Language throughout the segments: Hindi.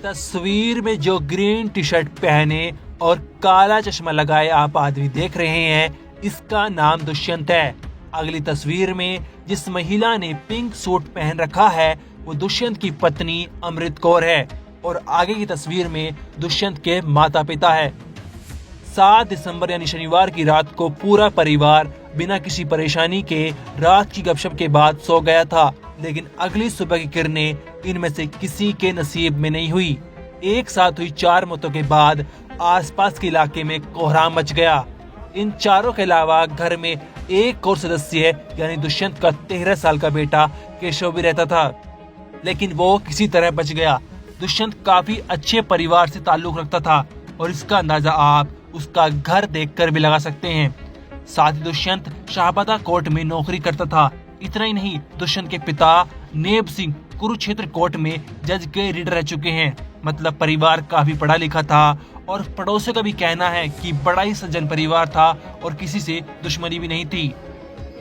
तस्वीर में जो ग्रीन टी शर्ट पहने और काला चश्मा लगाए आप आदमी देख रहे हैं, इसका नाम दुष्यंत है। अगली तस्वीर में जिस महिला ने पिंक सूट पहन रखा है वो दुष्यंत की पत्नी अमृत कौर है और आगे की तस्वीर में दुष्यंत के माता पिता है। 7 दिसंबर यानी शनिवार की रात को पूरा परिवार बिना किसी परेशानी के रात की गपशप के बाद सो गया था, लेकिन अगली सुबह की किरणें इनमें से किसी के नसीब में नहीं हुई। एक साथ हुई 4 मौतों के बाद आसपास के इलाके में कोहराम मच गया। इन चारों के अलावा घर में एक और सदस्य यानी दुष्यंत का 13 साल का बेटा केशव भी रहता था, लेकिन वो किसी तरह बच गया। दुष्यंत काफी अच्छे परिवार से ताल्लुक रखता था और इसका अंदाजा आप उसका घर देखकर भी लगा सकते हैं। साथ ही दुष्यंत शाहबादा कोर्ट में नौकरी करता था। इतना ही नहीं, दुष्यंत के पिता नेब सिंह कुरुक्षेत्र कोर्ट में जज के रीडर रह चुके हैं। मतलब परिवार काफी पढ़ा लिखा था और पड़ोसियों का भी कहना है कि बड़ा ही सज्जन परिवार था और किसी से दुश्मनी भी नहीं थी।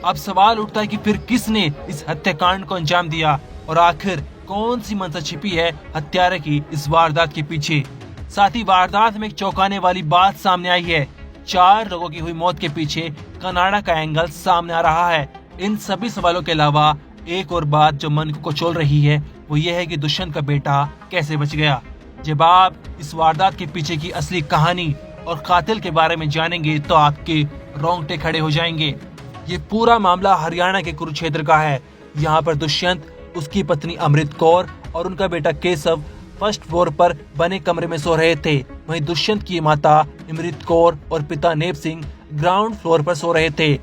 अब सवाल उठता है कि फिर किसने इस हत्याकांड को अंजाम दिया और आखिर कौन सी मंशा छिपी है हत्यारे की इस वारदात के पीछे। साथ ही वारदात में एक चौंकाने वाली बात सामने आई है। 4 लोगों की हुई मौत के पीछे कनाडा का एंगल सामने आ रहा है। इन सभी सवालों के अलावा एक और बात जो मन को कुचल रही है वो ये है कि दुष्यंत का बेटा कैसे बच गया। जब आप इस वारदात के पीछे की असली कहानी और कातिल के बारे में जानेंगे तो आपके रोंगटे खड़े हो जाएंगे। ये पूरा मामला हरियाणा के कुरुक्षेत्र का है। यहाँ पर दुष्यंत, उसकी पत्नी अमृत कौर और उनका बेटा केशव फर्स्ट फ्लोर पर बने कमरे में सो रहे थे। वहीं दुष्यंत की माता अमृत कौर और पिता नेब सिंह ग्राउंड फ्लोर पर सो रहे थे।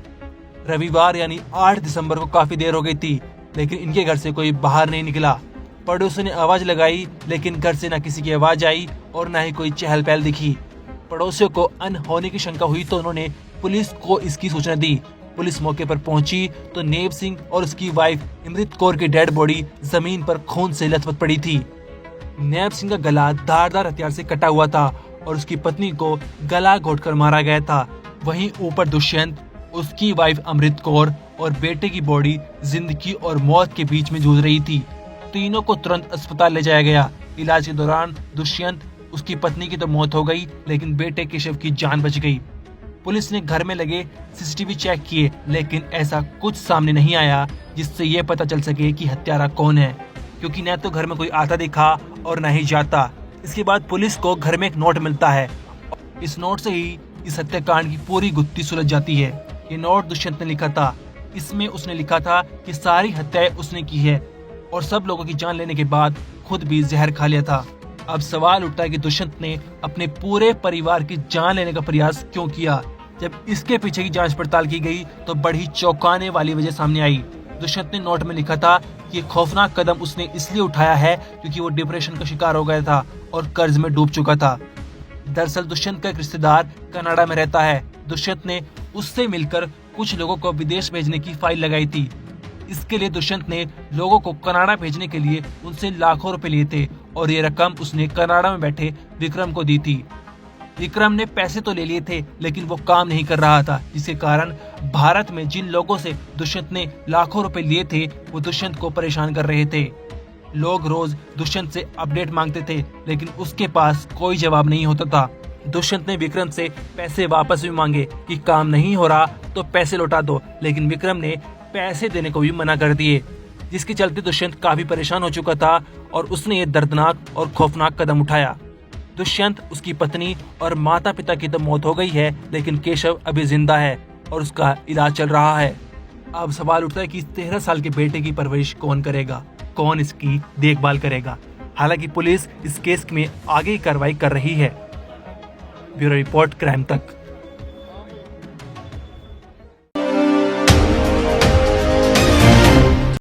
रविवार यानी 8 दिसंबर को काफी देर हो गई थी, लेकिन इनके घर से कोई बाहर नहीं निकला। पड़ोसियों ने आवाज लगाई, लेकिन घर से न किसी की आवाज आई और न ही कोई चहल पहल दिखी। पड़ोसियों को अनहोनी की शंका हुई तो उन्होंने पुलिस को इसकी सूचना दी। पुलिस मौके पर पहुंची तो नेब सिंह और उसकी वाइफ अमृत कौर की डेड बॉडी जमीन पर खून से लथपथ पड़ी थी। नेब सिंह का गला धारदार हथियार से कटा हुआ था और उसकी पत्नी को गला घोटकर मारा गया था। वहीं ऊपर दुष्यंत, उसकी वाइफ अमृत कौर और बेटे की बॉडी जिंदगी और मौत के बीच में जूझ रही थी। तीनों को तुरंत अस्पताल ले जाया गया। इलाज के दौरान दुष्यंत, उसकी पत्नी की तो मौत हो गई, लेकिन बेटे केशव की जान बच गई। पुलिस ने घर में लगे सीसीटीवी चेक किए, लेकिन ऐसा कुछ सामने नहीं आया जिससे ये पता चल सके कि हत्यारा कौन है, क्योंकि न तो घर में कोई आता दिखा और न ही जाता। इसके बाद पुलिस को घर में एक नोट मिलता है। इस नोट से ही इस हत्याकांड की पूरी गुत्थी सुलझ जाती है। ये नोट दुष्यंत ने लिखा था। इसमें उसने लिखा था कि सारी हत्याएं उसने की है और सब लोगों की जान लेने के बाद खुद भी जहर खा लिया था। अब सवाल उठता है कि दुष्यंत ने अपने पूरे परिवार की जान लेने का प्रयास क्यों किया। जब इसके पीछे की जांच पड़ताल की गई तो बड़ी चौंकाने वाली वजह सामने आई। दुष्यंत ने नोट में लिखा था कि ये खौफनाक कदम उसने इसलिए उठाया है क्योंकि वो डिप्रेशन का शिकार हो गया था और कर्ज में डूब चुका था। दरअसल दुष्यंत का एक रिश्तेदार कनाडा में रहता है। दुष्यंत ने उससे मिलकर कुछ लोगों को विदेश भेजने की फाइल लगाई थी। इसके लिए दुष्यंत ने लोगों को कनाडा भेजने के लिए उनसे लाखों रुपए लिए थे और ये रकम उसने कनाडा में बैठे विक्रम को दी थी। विक्रम ने पैसे तो ले लिए थे, लेकिन वो काम नहीं कर रहा था, जिसके कारण भारत में जिन लोगों से दुष्यंत ने लाखों रुपए लिए थे वो दुष्यंत को परेशान कर रहे थे। लोग रोज दुष्यंत से अपडेट मांगते थे, लेकिन उसके पास कोई जवाब नहीं होता था। दुष्यंत ने विक्रम से पैसे वापस भी मांगे कि काम नहीं हो रहा तो पैसे लौटा दो, लेकिन विक्रम ने पैसे देने को भी मना कर दिए, जिसके चलते दुष्यंत काफी परेशान हो चुका था और उसने ये दर्दनाक और खौफनाक कदम उठाया। दुष्यंत, उसकी पत्नी और माता पिता की तो मौत हो गई है, लेकिन केशव अभी जिंदा है और उसका इलाज चल रहा है। अब सवाल उठता है कि 13 साल के बेटे की परवरिश कौन करेगा, कौन इसकी देखभाल करेगा। हालांकि पुलिस इस केस में आगे कार्रवाई कर रही है। ब्यूरो रिपोर्ट, क्राइम तक।